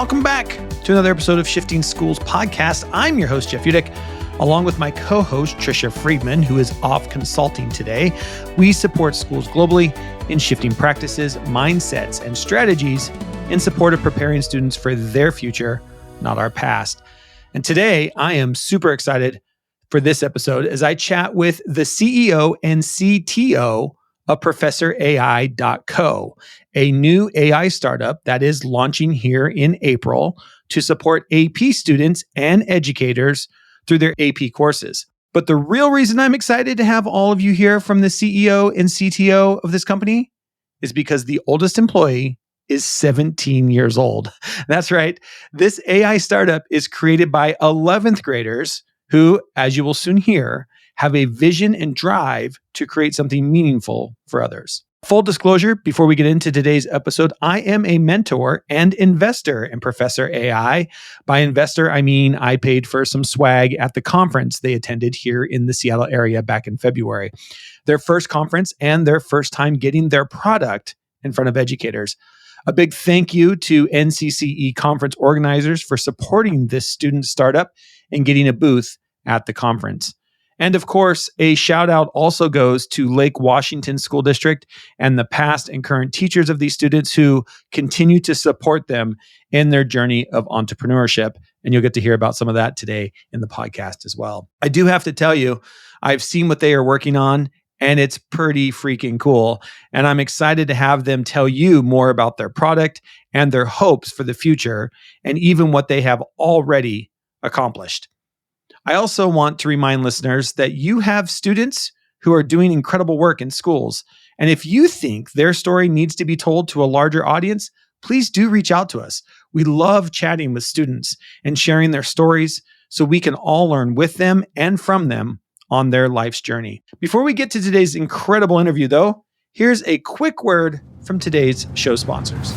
welcome back to another episode of Shifting Schools Podcast. I'm your host, Jeff Udick, along with my co-host, Trisha Friedman, who is off consulting today. We support schools globally in shifting practices, mindsets, and strategies in support of preparing students for their future, not our past. And today, I am super excited for this episode as I chat with the CEO and CTO of ProfessorAI.co, a new AI startup that is launching here in April to support AP students and educators through their AP courses. But the real reason I'm excited to have all of you hear from the CEO and CTO of this company is because the oldest employee is 17 years old. That's right. This AI startup is created by 11th graders who, as you will soon hear, have a vision and drive to create something meaningful for others. Full disclosure, before we get into today's episode, I am a mentor and investor in Professor AI. By investor, I mean I paid for some swag at the conference they attended here in the Seattle area back in February. Their first conference and their first time getting their product in front of educators. A big thank you to NCCE conference organizers for supporting this student startup and getting a booth at the conference. And of course, a shout out also goes to Lake Washington School District and the past and current teachers of these students who continue to support them in their journey of entrepreneurship. And you'll get to hear about some of that today in the podcast as well. I do have to tell you, I've seen what they are working on, and it's pretty freaking cool. And I'm excited to have them tell you more about their product and their hopes for the future, and even what they have already accomplished. I also want to remind listeners that you have students who are doing incredible work in schools. And if you think their story needs to be told to a larger audience, please do reach out to us. We love chatting with students and sharing their stories so we can all learn with them and from them on their life's journey. Before we get to today's incredible interview, though, here's a quick word from today's show sponsors.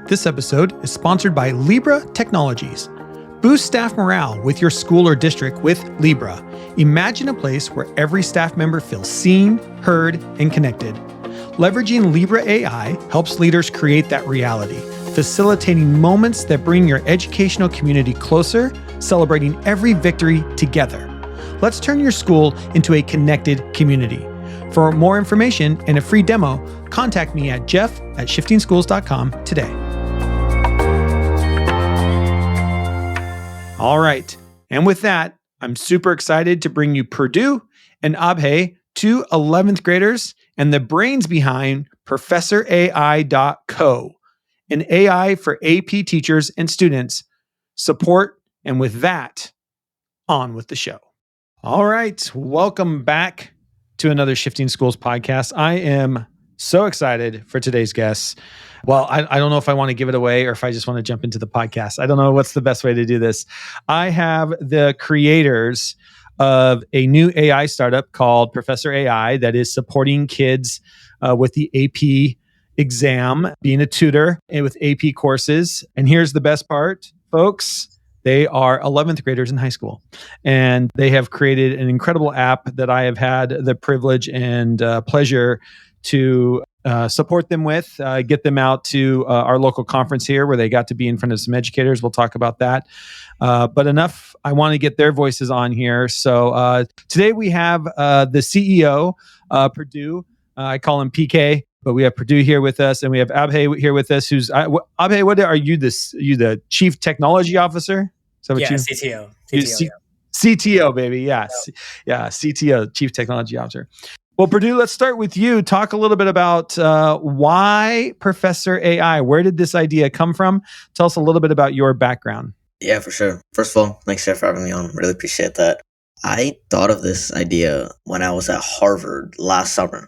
This episode is sponsored by Libra Technologies. Boost staff morale with your school or district with Libra. Imagine a place where every staff member feels seen, heard, and connected. Leveraging Libra AI helps leaders create that reality, facilitating moments that bring your educational community closer, celebrating every victory together. Let's turn your school into a connected community. For more information and a free demo, contact me at jeff@shiftingschools.com today. All right. And with that, I'm super excited to bring you Purdue and Abhay, two 11th graders and the brains behind ProfessorAI.co, an AI for AP teachers and students. Support. And with that, on with the show. All right. Welcome back to another Shifting Schools podcast. I am so excited for today's guests. Well, I don't know if I want to give it away or if I just want to jump into the podcast. I don't know what's the best way to do this. I have the creators of a new AI startup called Professor AI that is supporting kids with the AP exam, being a tutor and with AP courses. And here's the best part, folks. They are 11th graders in high school, and they have created an incredible app that I have had the privilege and pleasure to support them with, get them out to our local conference here where they got to be in front of some educators. We'll talk about that. But enough, I want to get their voices on here. So today we have the CEO, Purdue. I call him PK, but we have Purdue here with us, and we have Abhay here with us. Who's Abhay? What are you? You the Chief Technology Officer? CTO. CTO, baby. Yeah, yeah, CTO, Chief Technology Officer. Well, Purdue, let's start with you. Talk a little bit about why Professor AI. Where did this idea come from? Tell us a little bit about your background. Yeah, for sure. First of all, thanks, Jeff, for having me on. Really appreciate that. I thought of this idea when I was at Harvard last summer.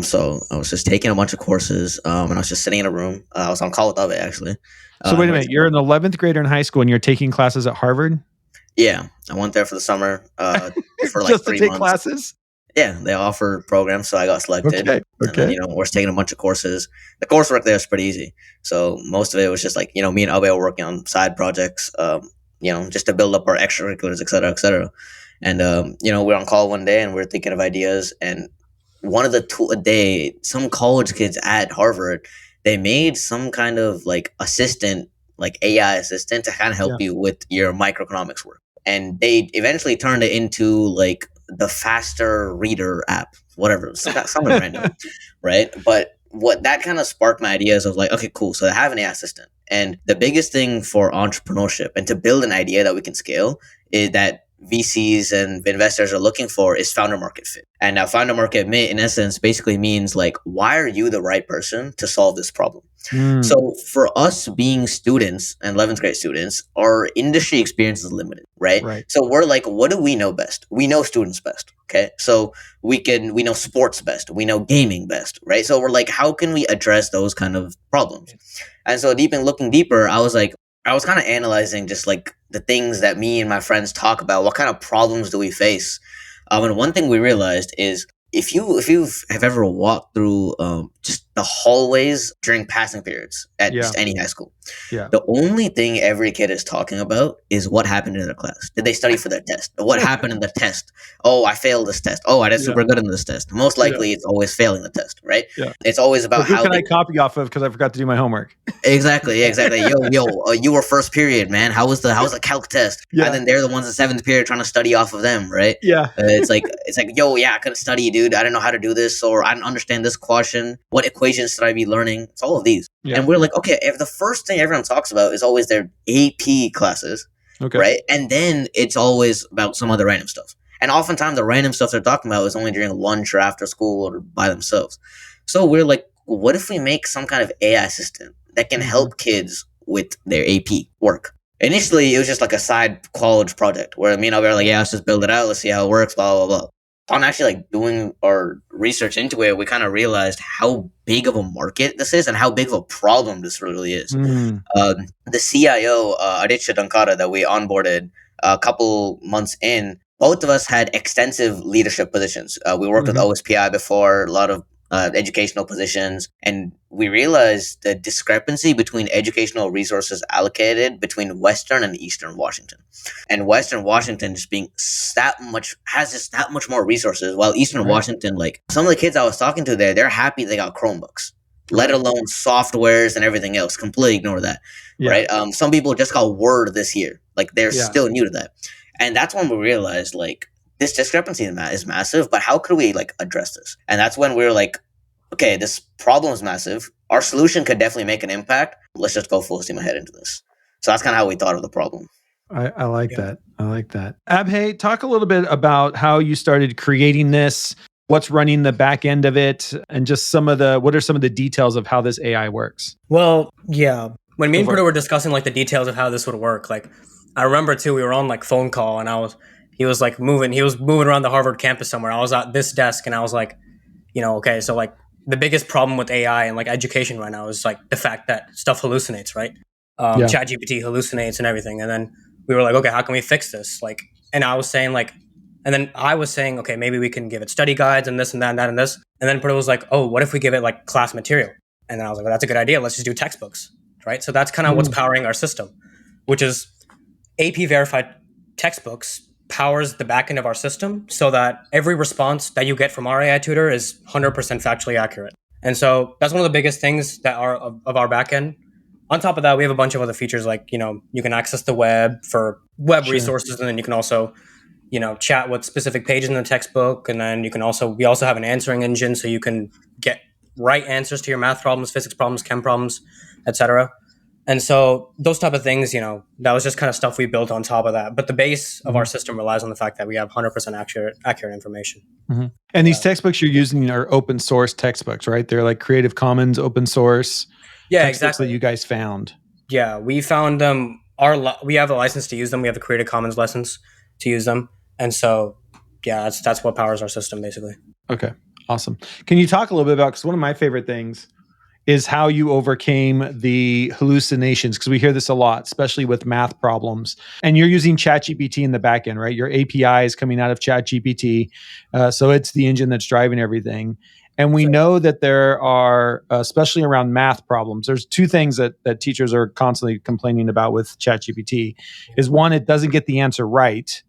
So I was just taking a bunch of courses, and I was just sitting in a room. I was on call with Ave, actually. So wait a minute, you're an 11th grader in high school and you're taking classes at Harvard? Yeah, I went there for the summer for like just 3 to take months. Classes? Yeah, they offer programs, so I got selected. Okay. And then, we're taking a bunch of courses. The coursework there is pretty easy. So most of it was just like, me and Ave were working on side projects, just to build up our extracurriculars, et cetera, et cetera. And, we're on call one day and we're thinking of ideas. And one of the two a day, some college kids at Harvard, they made some kind of like assistant, like AI assistant to kind of Yeah. help you with your microeconomics work. And they eventually turned it into like the faster reader app, whatever, something random, right? But what that kind of sparked my ideas of like, okay, cool. So I have an AI assistant. And the biggest thing for entrepreneurship and to build an idea that we can scale is that VCs and investors are looking for is founder market fit. And now founder market fit, in essence, basically means like, why are you the right person to solve this problem? Mm, So for us being students and 11th grade students, our industry experience is limited, right? right. So we're like, what do we know best? We know students best. Okay. So we know sports best. We know gaming best, right? So we're like, how can we address those kind of problems? And so looking deeper, I was kind of analyzing just like the things that me and my friends talk about. What kind of problems do we face? And one thing we realized is if you have ever walked through just the hallways during passing periods at Yeah. just any high school, Yeah. the only thing every kid is talking about is what happened in their class. Did they study for their test? What happened in the test? Oh, I failed this test. Oh, I did Yeah. super good in this test. Most Yeah. likely, it's always failing the test, right? Yeah. It's always Or about who how can I they copy off of because I forgot to do my homework? exactly, exactly. You were first period, man. How was the calc test? And Yeah. then they're the ones in seventh period trying to study off of them, right? Yeah. It's like, yo, yeah, I couldn't study, dude. I didn't know how to do this, or I didn't understand this question. What equations should I be learning? It's all of these, Yeah. and we're like, okay, if the first thing everyone talks about is always their AP classes, Okay. right? And then it's always about some other random stuff. And oftentimes the random stuff they're talking about is only during lunch or after school or by themselves. So we're like, what if we make some kind of AI assistant that can Mhm. help kids with their AP work? Initially, it was just like a side college project where me and I were like, yeah, let's just build it out. Let's see how it works, blah, blah, blah. On actually like doing our research into it, we kind of realized how big of a market this is and how big of a problem this really is. Mm, The CIO, Aditya Dankara, that we onboarded a couple months in, both of us had extensive leadership positions. We worked with mhm. OSPI before, a lot of educational positions, and we realized the discrepancy between educational resources allocated between Western and Eastern Washington. And Western Washington just being that much has just that much more resources, while Eastern Right. Washington, like some of the kids I was talking to there, they're happy they got Chromebooks, let Right. alone softwares and everything else. Completely ignore that, Yeah. right? Some people just got Word this year, like they're Yeah. still new to that, and that's when we realized like this discrepancy is massive. But how could we like address this? And that's when we were like, okay, this problem is massive. Our solution could definitely make an impact. Let's just go full steam ahead into this. So that's kind of how we thought of the problem. I like Yeah. that. I like that. Abhay, talk a little bit about how you started creating this, what's running the back end of it, and just what are some of the details of how this AI works? Well, yeah. When me Go and for it. Purdue were discussing like the details of how this would work, like I remember too, we were on like phone call and he was moving around the Harvard campus somewhere. I was at this desk and I was like, okay, so like the biggest problem with AI and like education right now is like the fact that stuff hallucinates, right? Yeah. ChatGPT hallucinates and everything. And then we were like, okay, how can we fix this? Like, and I was saying like, and then I was saying, okay, maybe we can give it study guides and this and that and that and this. And then Purdue was like, oh, what if we give it like class material? And then I was like, well, that's a good idea. Let's just do textbooks, right? So that's kind of what's powering our system, which is AP verified textbooks powers the back end of our system so that every response that you get from our AI tutor is 100% factually accurate. And so that's one of the biggest things that are of our back end. On top of that, we have a bunch of other features like, you can access the web for web Sure. resources, and then you can also, chat with specific pages in the textbook. And then we also have an answering engine so you can get right answers to your math problems, physics problems, chem problems, etc. And so those type of things, that was just kind of stuff we built on top of that. But the base of our system relies on the fact that we have 100% accurate information. Mhm. And these textbooks you're using are open source textbooks, right? They're like Creative Commons open source Yeah, textbooks exactly. that you guys found. Yeah, we found them. We have a license to use them. We have a Creative Commons license to use them, and so yeah, that's what powers our system basically. Okay, awesome. Can you talk a little bit about, because one of my favorite things is how you overcame the hallucinations, because we hear this a lot, especially with math problems. And you're using ChatGPT in the back end, right? Your API is coming out of ChatGPT. So it's the engine that's driving everything. And we know that there are, especially around math problems, there's two things that teachers are constantly complaining about with ChatGPT. Is one, it doesn't get the answer right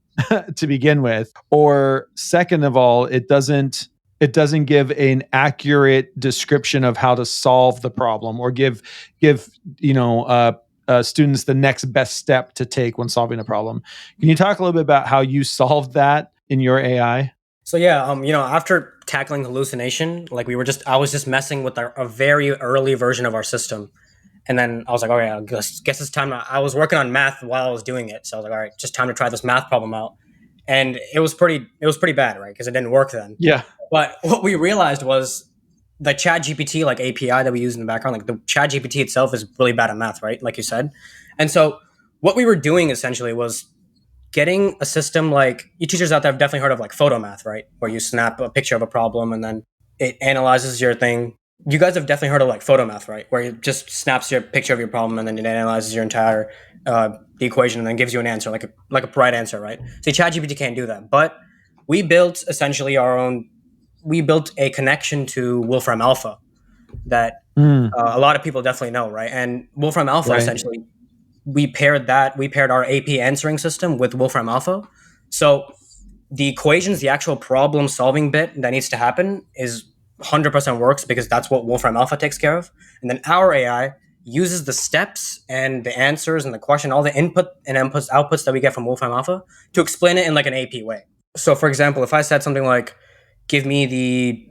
to begin with, or second of all, it it doesn't give an accurate description of how to solve the problem or give students the next best step to take when solving a problem. Can you talk a little bit about how you solved that in your AI? So yeah, after tackling hallucination, like I was just messing with a very early version of our system. And then I was like, okay, I guess it's time. I was working on math while I was doing it. So I was like, all right, just time to try this math problem out. And it was pretty bad, right? Because it didn't work then. Yeah. But what we realized was the Chat GPT like API that we use in the background, like the Chat GPT itself is really bad at math, right? Like you said. And so what we were doing essentially was getting a system like, you teachers out there have definitely heard of like photo math, right? Where you snap a picture of a problem and then it analyzes your thing. You guys have definitely heard of like photo math, right? Where it just snaps your picture of your problem and then it analyzes your entire the equation and then gives you an answer, like a right answer, right? So ChatGPT can't do that. But we built essentially we built a connection to Wolfram Alpha that a lot of people definitely know, right? And Wolfram Alpha essentially, we paired our AP answering system with Wolfram Alpha. So the equations, the actual problem solving bit that needs to happen is 100% works because that's what Wolfram Alpha takes care of. And then our AI uses the steps and the answers and the question, all the input and outputs that we get from Wolfram Alpha to explain it in like an AP way. So for example, if I said something like, give me this,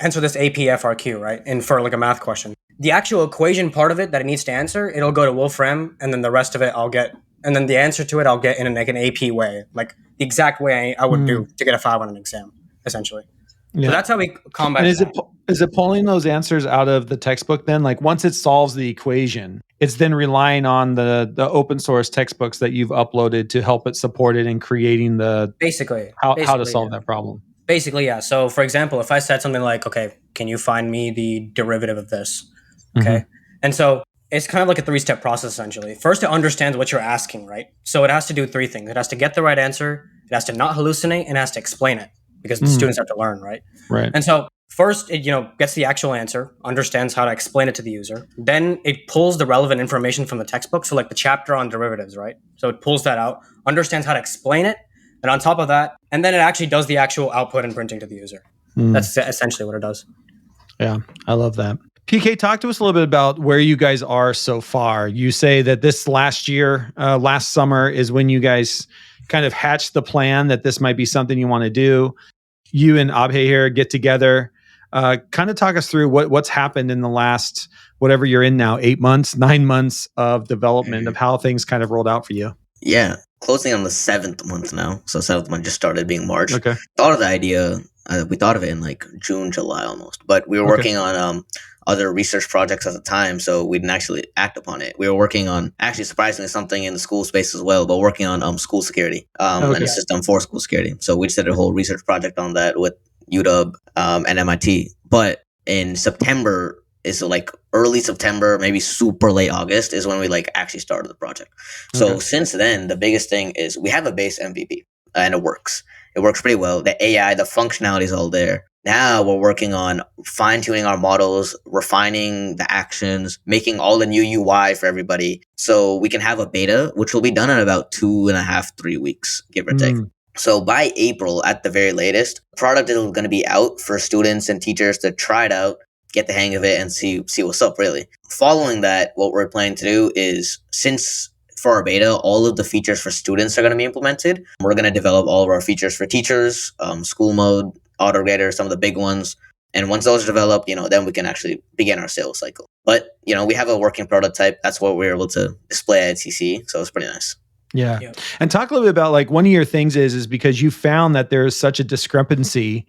answer this AP FRQ, right? And for like a math question, the actual equation part of it that it needs to answer, it'll go to Wolfram, and then the rest of it and then the answer to it I'll get in like an AP way, like the exact way I would do to get a 5 on an exam, essentially. Yeah. So that's how we combat that. Is it pulling those answers out of the textbook then? Like once it solves the equation, it's then relying on the open source textbooks that you've uploaded to help it support it in creating basically how to solve that problem. Basically, yeah. So for example, if I said something like, okay, can you find me the derivative of this? Okay. Mm-hmm. And so it's kind of like a 3-step process, essentially. First, it understands what you're asking, right? So it has to do 3 things. It has to get the right answer, it has to not hallucinate, and it has to explain it because the students have to learn, right? Right. And so first, it gets the actual answer, understands how to explain it to the user. Then it pulls the relevant information from the textbook. So like the chapter on derivatives, right? So it pulls that out, understands how to explain it. And on top of that, and then it actually does the actual output and printing to the user. That's essentially what it does. Yeah, I love that. PK, talk to us a little bit about where you guys are so far. You say that this last summer is when you guys kind of hatched the plan that this might be something you want to do. You and Abhay here get together. Kind of talk us through what's happened in the last, whatever you're in now, 8 months, 9 months of development of how things kind of rolled out for you. Yeah, closing on the 7th month now. So 7th month just started being March. Okay. Thought of the idea. We thought of it in like June, July almost. But we were working on other research projects at the time, so we didn't actually act upon it. We were working on, actually surprisingly, something in the school space as well, but working on school security and a system for school security. So we just did a whole research project on that with UW and MIT. But in September, is like early September, maybe super late August is when we like actually started the project. So since then, the biggest thing is we have a base MVP and it works. It works pretty well. The AI, the functionality is all there. Now we're working on fine-tuning our models, refining the actions, making all the new UI for everybody. So we can have a beta, which will be done in about 2.5, 3 weeks, give or take. So by April, at the very latest, the product is going to be out for students and teachers to try it out, get the hang of it, and see what's up, really. Following that, what we're planning to do is, since for our beta, all of the features for students are going to be implemented, we're going to develop all of our features for teachers, school mode, autograder, some of the big ones. And once those are developed, then we can actually begin our sales cycle. But, we have a working prototype. That's what we were able to display at CC. So it's pretty nice. Yeah. And talk a little bit about like one of your things is because you found that there is such a discrepancy,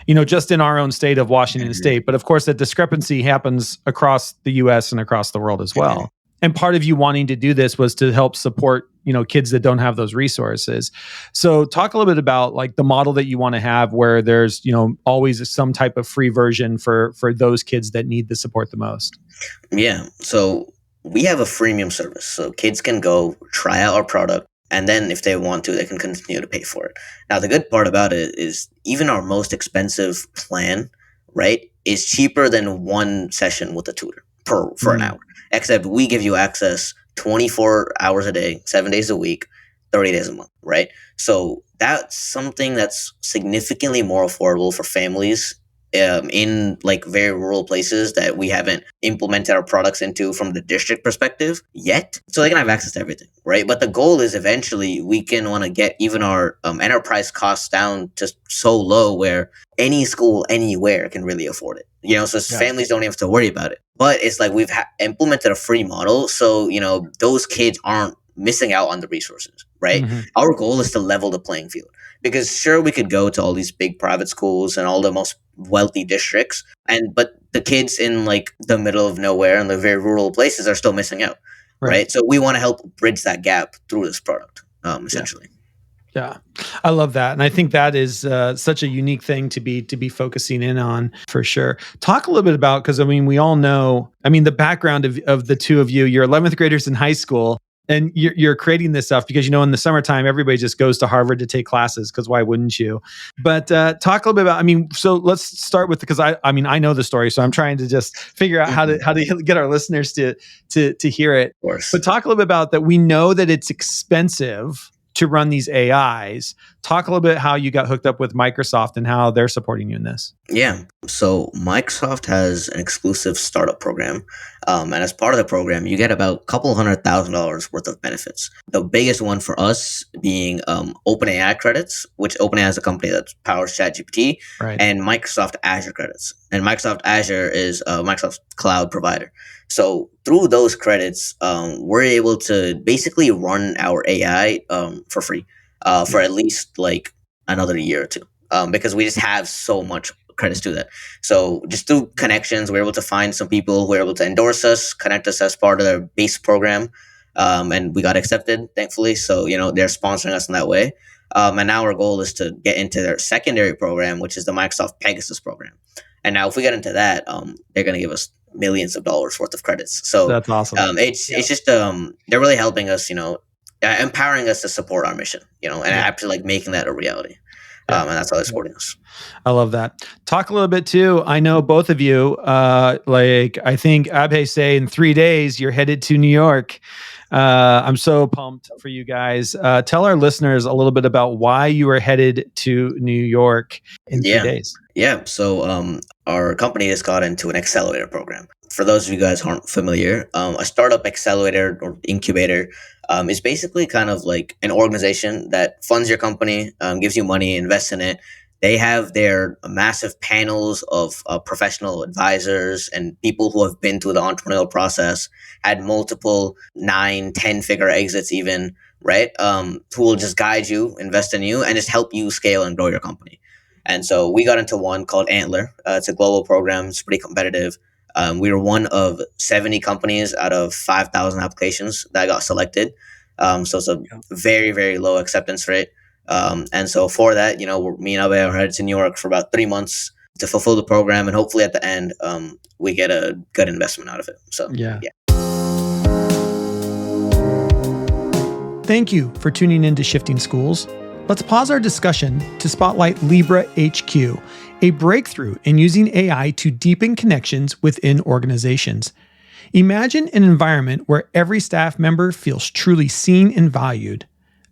just in our own state of Washington State. But of course, that discrepancy happens across the US and across the world as well. And part of you wanting to do this was to help support, kids that don't have those resources. So talk a little bit about like the model that you want to have where there's, always some type of free version for those kids that need the support the most. Yeah. So we have a freemium service. So kids can go try out our product. And then if they want to, they can continue to pay for it. Now, the good part about it is even our most expensive plan, right, is cheaper than one session with a tutor for an hour. Except we give you access 24 hours a day, 7 days a week 30 days a month, right? So that's something that's significantly more affordable for families in like very rural places that we haven't implemented our products into from the district perspective yet. So they can have access to everything, right? But the goal is eventually we can want to get even our enterprise costs down to so low where any school anywhere can really afford it. So families don't even have to worry about it. But it's like we've implemented a free model, so those kids aren't missing out on the resources, right? Mm-hmm. Our goal is to level the playing field because sure we could go to all these big private schools and all the most wealthy districts, but the kids in like the middle of nowhere and the very rural places are still missing out, right? So we want to help bridge that gap through this product, essentially. Yeah, I love that, and I think that is such a unique thing to be focusing in on for sure. Talk a little bit about, because we all know, the background of the two of you. You're 11th graders in high school, and you're creating this stuff because in the summertime everybody just goes to Harvard to take classes, because why wouldn't you? But talk a little bit about. So let's start with, because I know the story, so I'm trying to just figure out how to get our listeners to hear it. Of course. But talk a little bit about that. We know that it's expensive to run these AIs. Talk a little bit how you got hooked up with Microsoft and how they're supporting you in this. Yeah. So Microsoft has an exclusive startup program. And as part of the program, you get about a couple $100,000 worth of benefits. The biggest one for us being OpenAI credits, which OpenAI is a company that powers ChatGPT, and Microsoft Azure credits. And Microsoft Azure is Microsoft's cloud provider. So through those credits, we're able to basically run our AI for free for at least like another year or two, because we just have so much credits to that. So just through connections, we're able to find some people who are able to endorse us, connect us as part of their base program, and we got accepted, thankfully. So they're sponsoring us in that way. And now our goal is to get into their secondary program, which is the Microsoft Pegasus program. And now if we get into that, they're going to give us millions of dollars worth of credits. So that's awesome. It's just they're really helping us, empowering us to support our mission, and actually like making that a reality. And that's how they're supporting us. I love that. Talk a little bit too. I know both of you, I think Abhay say in 3 days you're headed to New York. I'm so pumped for you guys. Tell our listeners a little bit about why you are headed to New York in 3 days. Yeah. So our company has got into an accelerator program. For those of you guys who aren't familiar, a startup accelerator or incubator is basically kind of like an organization that funds your company, gives you money, invests in it. They have their massive panels of professional advisors and people who have been through the entrepreneurial process, had multiple 9-10 figure exits even, right? Who will just guide you, invest in you, and just help you scale and grow your company. And so we got into one called Antler. It's a global program. It's pretty competitive. We were one of 70 companies out of 5,000 applications that got selected. So it's a very, very low acceptance rate. And so for that, me and Abe are headed to New York for about 3 months to fulfill the program. And hopefully at the end, we get a good investment out of it. So, yeah. Thank you for tuning in to Shifting Schools. Let's pause our discussion to spotlight Libra HQ, a breakthrough in using AI to deepen connections within organizations. Imagine an environment where every staff member feels truly seen and valued.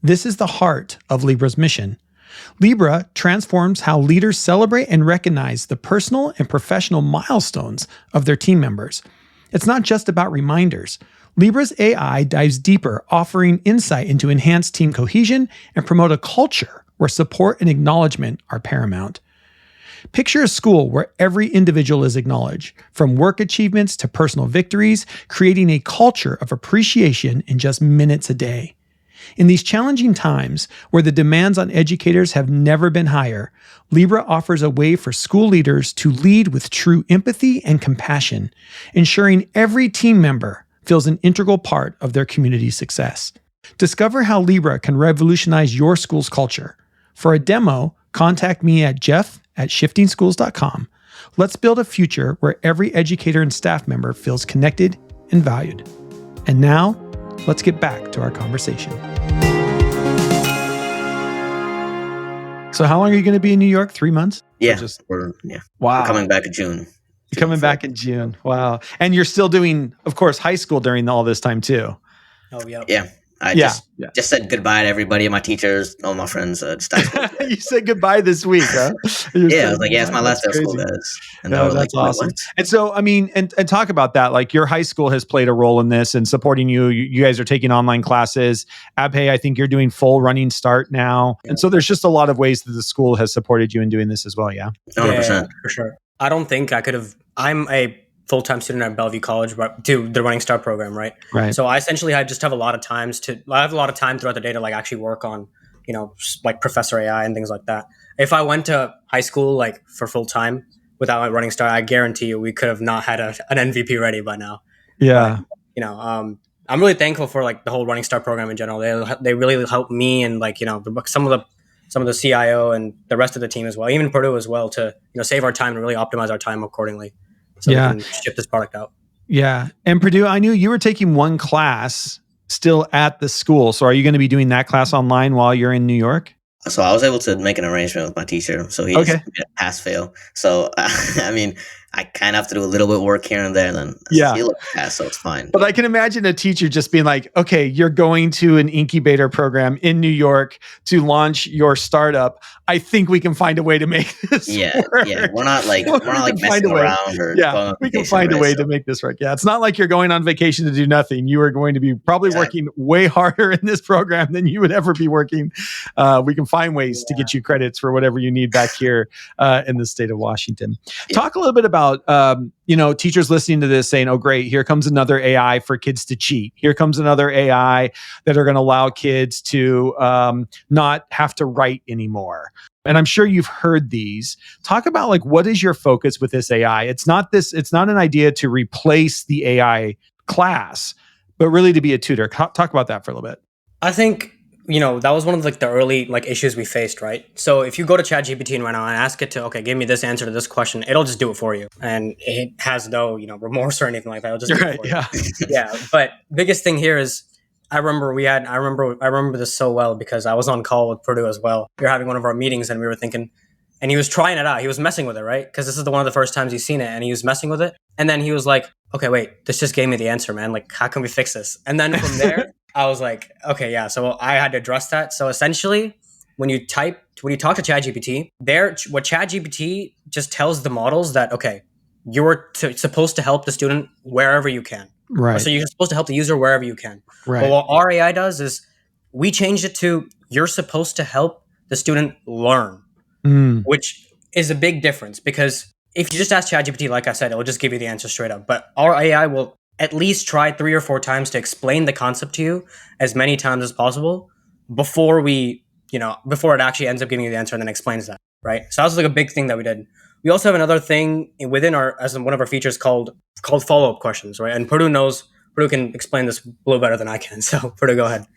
This is the heart of Libra's mission. Libra transforms how leaders celebrate and recognize the personal and professional milestones of their team members. It's not just about reminders. Libra's AI dives deeper, offering insight into enhanced team cohesion and promote a culture where support and acknowledgement are paramount. Picture a school where every individual is acknowledged, from work achievements to personal victories, creating a culture of appreciation in just minutes a day. In these challenging times, where the demands on educators have never been higher, Libra offers a way for school leaders to lead with true empathy and compassion, ensuring every team member feels an integral part of their community's success. Discover how Libra can revolutionize your school's culture. For a demo, contact me at jeff@shiftingschools.com. Let's build a future where every educator and staff member feels connected and valued. And now, let's get back to our conversation. So how long are you going to be in New York? 3 months? Yeah. Wow. We're coming back in June. You're coming back in June. Wow. And you're still doing, of course, high school during all this time too. Oh, yeah. Yeah. I Yeah. just said goodbye to everybody, my teachers, all my friends. Just I school. You said goodbye this week, huh? Yeah, I was like, yeah, it's my last day of school, crazy. guys. And they Yeah, were like, that's awesome. what? And so, I mean, and talk about that. Like your high school has played a role in this and supporting you. You guys are taking online classes. Abhay, I think you're doing full running start now. Yeah. And so there's just a lot of ways that the school has supported you in doing this as well. Yeah. 100%. Yeah, for sure. I don't think I could have. I'm a full-time student at Bellevue College, but do the Running Start program, right? Right. So I essentially I just have a lot of time throughout the day to like actually work on, like Professor AI and things like that. If I went to high school like for full time without my Running Start, I guarantee you we could have not had an MVP ready by now. Yeah. But, I'm really thankful for like the whole Running Start program in general. They really helped me and like some of the CIO and the rest of the team as well, even Purdue as well, to save our time and really optimize our time accordingly, so we can ship this product out. Yeah. And Purdue, I knew you were taking one class still at the school. So are you going to be doing that class online while you're in New York? So I was able to make an arrangement with my teacher. So he just made a pass fail. So, I mean, I kind of have to do a little bit of work here and there. And then he'll pass, so it's fine. But I can imagine a teacher just being like, okay, you're going to an incubator program in New York to launch your startup. I think we can find a way to make this work. Yeah. We're not messing around or going on we can vacation, find a way so. to make this work. Yeah. It's not like you're going on vacation to do nothing. You are going to be probably working way harder in this program than you would ever be working. We can find ways to get you credits for whatever you need back here in the state of Washington. Yeah. Talk a little bit about teachers listening to this saying, oh, great, here comes another AI for kids to cheat. Here comes another AI that are going to allow kids to not have to write anymore. And I'm sure you've heard these. Talk about like, what is your focus with this AI? It's not an idea to replace the AI class, but really to be a tutor. Talk about that for a little bit. I think that was one of like the early like issues we faced, right? So if you go to ChatGPT right now and ask it to, okay, give me this answer to this question, it'll just do it for you, and it has no remorse or anything like that. It'll just do it for you. Yeah. But biggest thing here is I remember this so well because I was on call with Purdue as well. We were having one of our meetings and we were thinking, and he was trying it out. He was messing with it, right? Because this is one of the first times he's seen it, and he was messing with it. And then he was like, okay, wait, this just gave me the answer, man. Like, how can we fix this? And then from there, I was like, okay, yeah. So I had to address that. So essentially, when you talk to ChatGPT, what ChatGPT just tells the models that, okay, you're supposed to help the student wherever you can. Right. So you're supposed to help the user wherever you can. Right. But what our AI does is we changed it to you're supposed to help the student learn, which is a big difference, because if you just ask ChatGPT, like I said, it will just give you the answer straight up. But our AI will at least try 3 or 4 times to explain the concept to you as many times as possible before it actually ends up giving you the answer and then explains that, right? So that was like a big thing that we did. We also have another thing within as one of our features called follow-up questions, right? And Purdue can explain this a little better than I can. So Purdue, go ahead.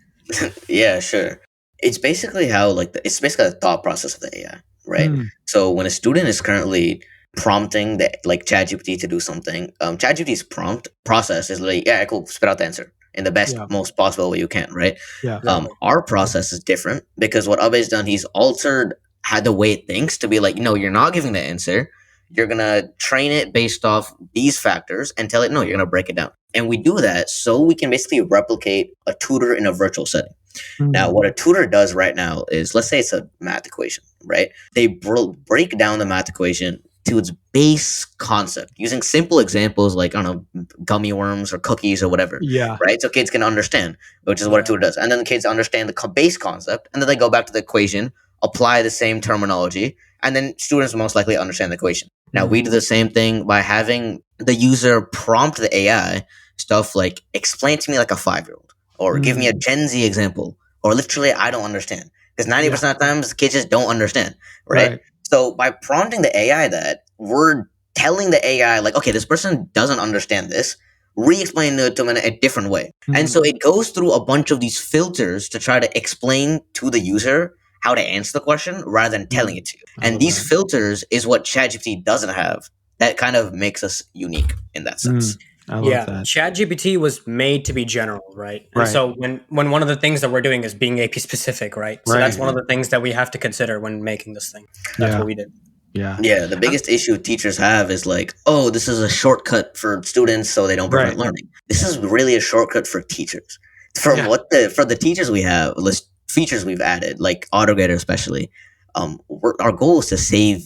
Yeah, sure. It's basically it's basically the thought process of the AI, right? So when a student is currently prompting ChatGPT to do something, ChatGPT's prompt process is like, yeah, cool, spit out the answer in the best, most possible way you can, right? Yeah. Our process is different because what Abhay's done, he's altered the way it thinks to be like, no, you're not giving the answer. You're going to train it based off these factors and tell it, no, you're going to break it down. And we do that so we can basically replicate a tutor in a virtual setting. Now, what a tutor does right now is, let's say it's a math equation, right? They break down the math equation to its base concept using simple examples like, I don't know, gummy worms or cookies or whatever. Yeah. Right? So kids can understand, which is what a tutor does. And then the kids understand the base concept, and then they go back to the equation, apply the same terminology, and then students most likely understand the equation. Now, we do the same thing by having the user prompt the AI stuff like, explain to me like a 5-year-old, or give me a Gen Z example, or literally, I don't understand. Because 90% of the times, kids just don't understand, right? So by prompting the AI that, we're telling the AI, like, okay, this person doesn't understand this, re-explain it to them in a different way. And so it goes through a bunch of these filters to try to explain to the user how to answer the question rather than telling it to you. And these filters is what ChatGPT doesn't have. That kind of makes us unique in that sense. I love that. ChatGPT was made to be general, right? And so when one of the things that we're doing is being AP specific, right? So that's one of the things that we have to consider when making this thing. That's what we did. Yeah. The biggest issue teachers have is like, oh, this is a shortcut for students so they don't prevent learning. This is really a shortcut for teachers. from what the for the teachers we have, list features we've added, like AutoGrader especially. Our goal is to save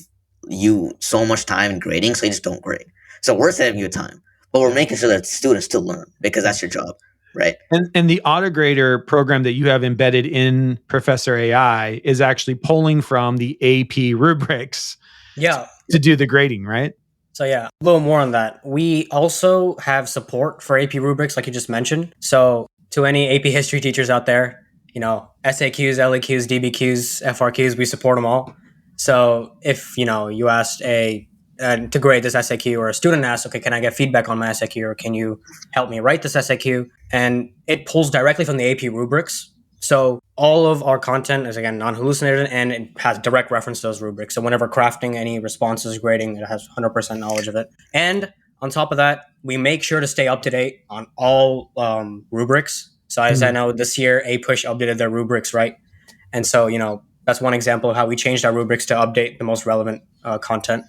you so much time in grading, so you just don't grade. So we're saving you time, but we're making sure that students still learn because that's your job, right? And the AutoGrader program that you have embedded in Professor AI is actually pulling from the AP rubrics Yeah. to do the grading, right? So yeah, a little more on that. We also have support for AP rubrics, like you just mentioned. So to any AP history teachers out there, SAQs, LAQs, DBQs, FRQs, we support them all. So if you asked to grade this SAQ, or a student asked, okay, can I get feedback on my SAQ, or can you help me write this SAQ? And it pulls directly from the AP rubrics. So all of our content is, again, non-hallucinated, and it has direct reference to those rubrics. So whenever crafting any responses, grading, it has 100% knowledge of it. And on top of that, we make sure to stay up to date on all rubrics. So as I know, this year, APUSH updated their rubrics, right? And so, that's one example of how we changed our rubrics to update the most relevant content.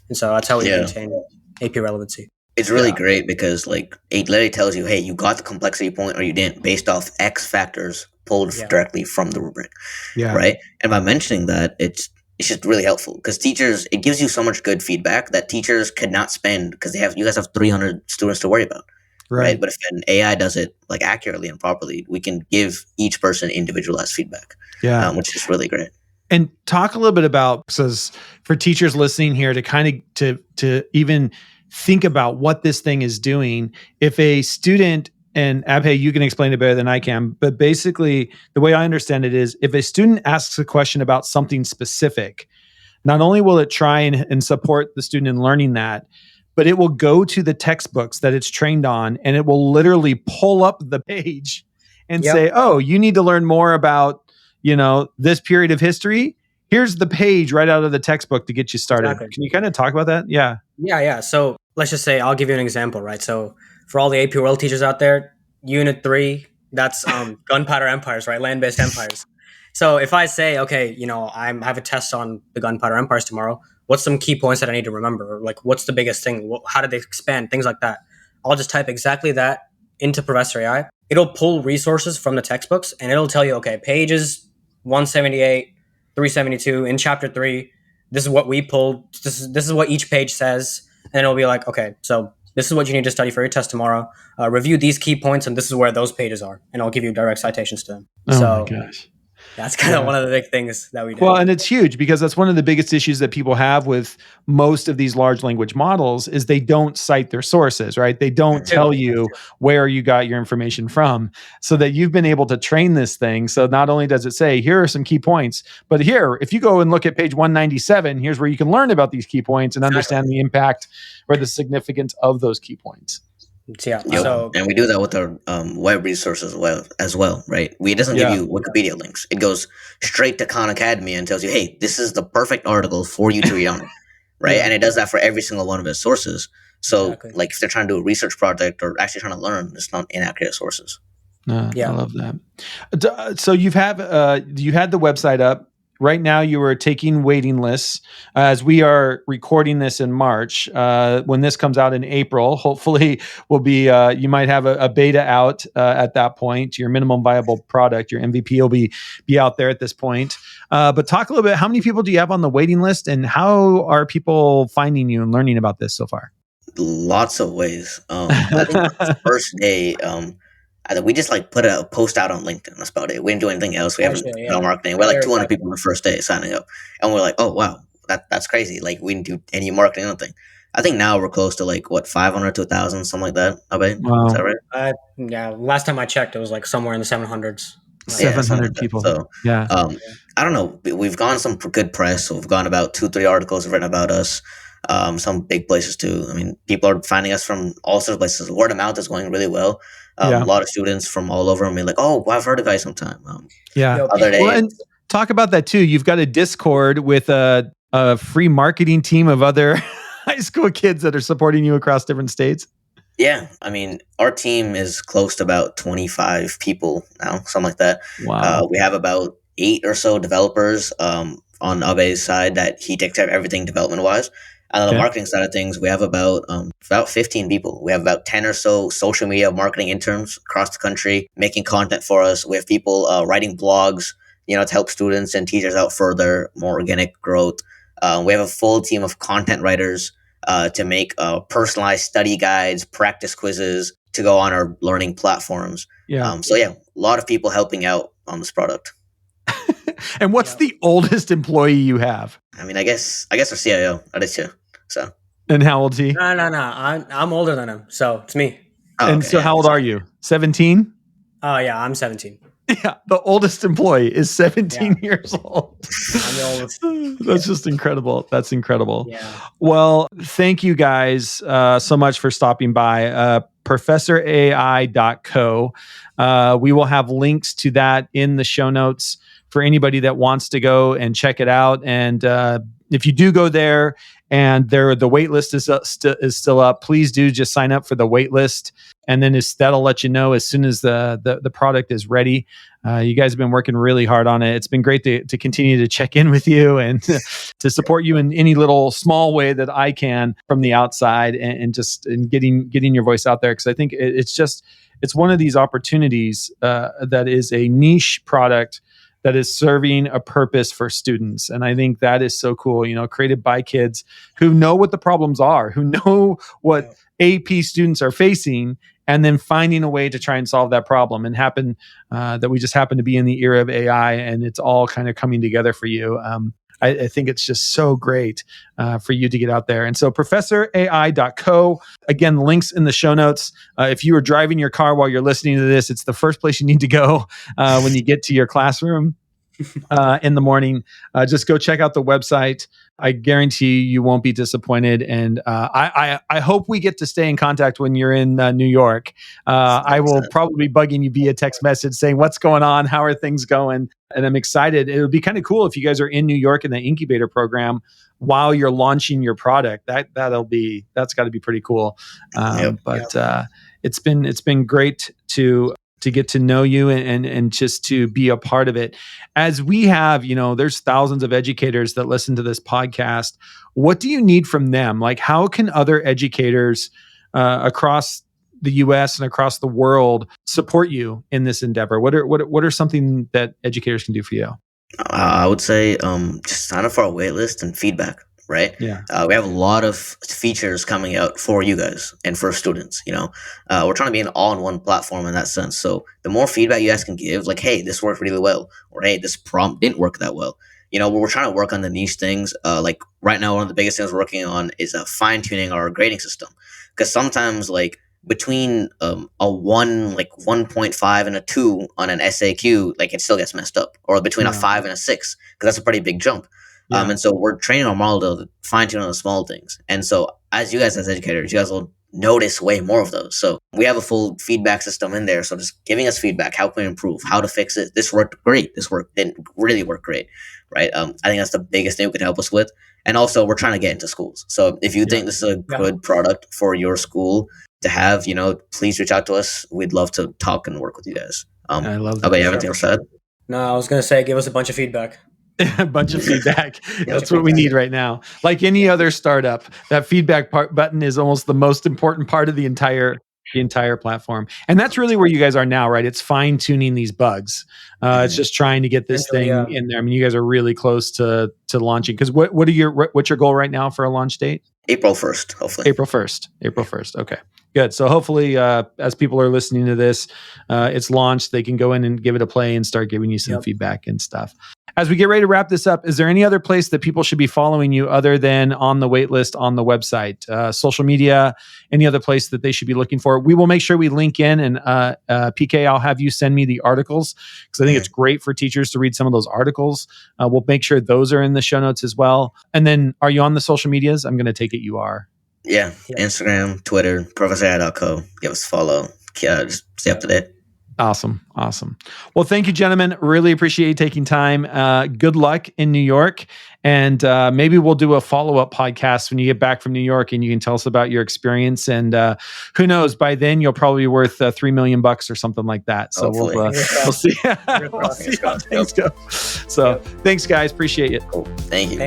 And so that's how we maintain AP relevancy. It's really great because like it literally tells you, hey, you got the complexity point or you didn't, based off X factors pulled directly from the rubric, right? And by mentioning that, it's just really helpful because teachers, it gives you so much good feedback that teachers could not spend because you guys have 300 students to worry about, right? But if an AI does it like accurately and properly, we can give each person individualized feedback, which is really great. And talk a little bit about, because for teachers listening here, to kind of to even think about what this thing is doing. If a student, and Abhay, you can explain it better than I can, but basically the way I understand it is, if a student asks a question about something specific, not only will it try and support the student in learning that, but it will go to the textbooks that it's trained on, and it will literally pull up the page and say, oh, you need to learn more about, this period of history. Here's the page right out of the textbook to get you started. Exactly. Can you kind of talk about that? Yeah. So let's just say, I'll give you an example, right? So for all the AP World teachers out there, Unit 3, that's gunpowder empires, right? Land-based empires. So if I say, okay, I have a test on the gunpowder empires tomorrow, what's some key points that I need to remember? Or like, what's the biggest thing? How did they expand? Things like that. I'll just type exactly that into Professor AI. It'll pull resources from the textbooks, and it'll tell you, okay, pages 178, 372 in chapter 3. This is what we pulled. This is what each page says. And it'll be like, okay, so this is what you need to study for your test tomorrow. Review these key points, and this is where those pages are. And I'll give you direct citations to them. Oh my gosh. That's kind of one of the big things that we do. Well, and it's huge because that's one of the biggest issues that people have with most of these large language models is they don't cite their sources, right? They don't tell you where you got your information from, so that you've been able to train this thing. So not only does it say, here are some key points, but here, if you go and look at page 197, here's where you can learn about these key points and understand the impact or the significance of those key points. Yeah. Yep. So, and we do that with our web resources as well, right? It doesn't give you Wikipedia links. It goes straight to Khan Academy and tells you, hey, this is the perfect article for you to read on it, right? And it does that for every single one of its sources. So like if they're trying to do a research project or actually trying to learn, it's not inaccurate sources. I love that. So you had the website up. Right now, you are taking waiting lists. As we are recording this in March, when this comes out in April, hopefully will be. You might have a beta out at that point. Your minimum viable product, your MVP, will be out there at this point. But talk a little bit. How many people do you have on the waiting list, and how are people finding you and learning about this so far? Lots of ways. I think the first day. I think we just like put a post out on LinkedIn. That's about it. We didn't do anything else. We haven't done marketing. We're like 200 people on the first day signing up, and we're like, oh wow, that's crazy. Like we didn't do any marketing, nothing. I think now we're close to like 500 to 1,000, something like that. I bet. Wow. Is that right? Yeah. Last time I checked, it was like somewhere in the 700s. 700 people. So I don't know. We've gotten some good press. So we've gotten about 2-3 articles written about us. Some big places too. I mean, people are finding us from all sorts of places. Word of mouth is going really well. A lot of students from all over. I mean, like, oh, I've heard of you guys sometime. Other day. Well, and talk about that too. You've got a Discord with a free marketing team of other high school kids that are supporting you across different states. Yeah, I mean, our team is close to about 25 people now, something like that. Wow. We have about 8 or so developers on Abe's side that he takes care of everything development-wise. And on the Okay. marketing side of things, we have about 15 people. We have about 10 or so social media marketing interns across the country making content for us. We have people writing blogs, to help students and teachers out further, more organic growth. We have a full team of content writers to make personalized study guides, practice quizzes to go on our learning platforms. Yeah. So yeah, a lot of people helping out on this product. And what's the oldest employee you have? I mean, I guess our CIO, Aditya. So. And how old's he? No. I'm older than him, so it's me. Oh, And okay, so yeah. how old are you? 17? Oh yeah, I'm 17. Yeah, the oldest employee is 17 years old. I'm the oldest. That's just incredible. That's incredible. Yeah. Well, thank you guys so much for stopping by. ProfessorAI.co. We will have links to that in the show notes for anybody that wants to go and check it out. And if you do go there and the wait list is still up, please do just sign up for the wait list. And then that'll let you know as soon as the product is ready. You guys have been working really hard on it. It's been great to continue to check in with you and to support you in any little small way that I can from the outside, and just in getting your voice out there. Because I think it's one of these opportunities that is a niche product that is serving a purpose for students. And I think that is so cool, created by kids who know what the problems are, who know what AP students are facing, and then finding a way to try and solve that problem. And that we just happen to be in the era of AI, and it's all kind of coming together for you. I think it's just so great for you to get out there. And so ProfessorAI.co, again, links in the show notes. If you are driving your car while you're listening to this, it's the first place you need to go when you get to your classroom in the morning. Just go check out the website. I guarantee you won't be disappointed. And I hope we get to stay in contact when you're in New York. I will probably be bugging you via text message saying, what's going on? How are things going? And I'm excited. It would be kind of cool if you guys are in New York in the incubator program while you're launching your product. That's got to be pretty cool. It's been great to get to know you and just to be a part of it. As we have, there's thousands of educators that listen to this podcast. What do you need from them? Like, how can other educators across the US and across the world support you in this endeavor? What are something that educators can do for you? I would say just sign up for our waitlist and feedback, right? Yeah. We have a lot of features coming out for you guys and for students, we're trying to be an all-in-one platform in that sense. So the more feedback you guys can give, like, hey, this worked really well, or hey, this prompt didn't work that well. We're trying to work on the niche things. Like right now, one of the biggest things we're working on is fine-tuning our grading system. Because sometimes, like, between a 1.5 and a 2 on an SAQ, like, it still gets messed up, or between a 5 and a 6, because that's a pretty big jump. And so we're training our model to fine tune on the small things. And so as you guys, as educators, you guys will notice way more of those. So we have a full feedback system in there. So just giving us feedback, how can we improve, how to fix it? This worked great. This didn't really work great. Right. I think that's the biggest thing we could help us with. And also, we're trying to get into schools. So if you think this is a good product for your school to have, please reach out to us. We'd love to talk and work with you guys. I love that. Okay, you have anything else to add? No, I was going to say, give us a bunch of feedback. A bunch of feedback. That's what we need right now. Like any other startup, that feedback button is almost the most important part of the entire platform. And that's really where you guys are now, right? It's fine tuning these bugs. It's just trying to get this thing in there. I mean, you guys are really close to launching. Because what's your goal right now for a launch date? April 1st, hopefully. April 1st. Okay. Good. So hopefully, as people are listening to this, it's launched. They can go in and give it a play and start giving you some feedback and stuff. As we get ready to wrap this up, is there any other place that people should be following you other than on the waitlist on the website, social media, any other place that they should be looking for? We will make sure we link in, and PK, I'll have you send me the articles because I think it's great for teachers to read some of those articles. We'll make sure those are in the show notes as well. And then, are you on the social medias? I'm going to take it you are. Yeah, Instagram, Twitter, ProfessorAI.co. Give us a follow. Just stay up to date. Awesome. Well, thank you, gentlemen. Really appreciate you taking time. Good luck in New York. And maybe we'll do a follow-up podcast when you get back from New York and you can tell us about your experience. And who knows, by then you'll probably be worth $3 million or something like that. So we'll see. We'll see how things go. So thanks, guys. Appreciate it. Cool. Thank you.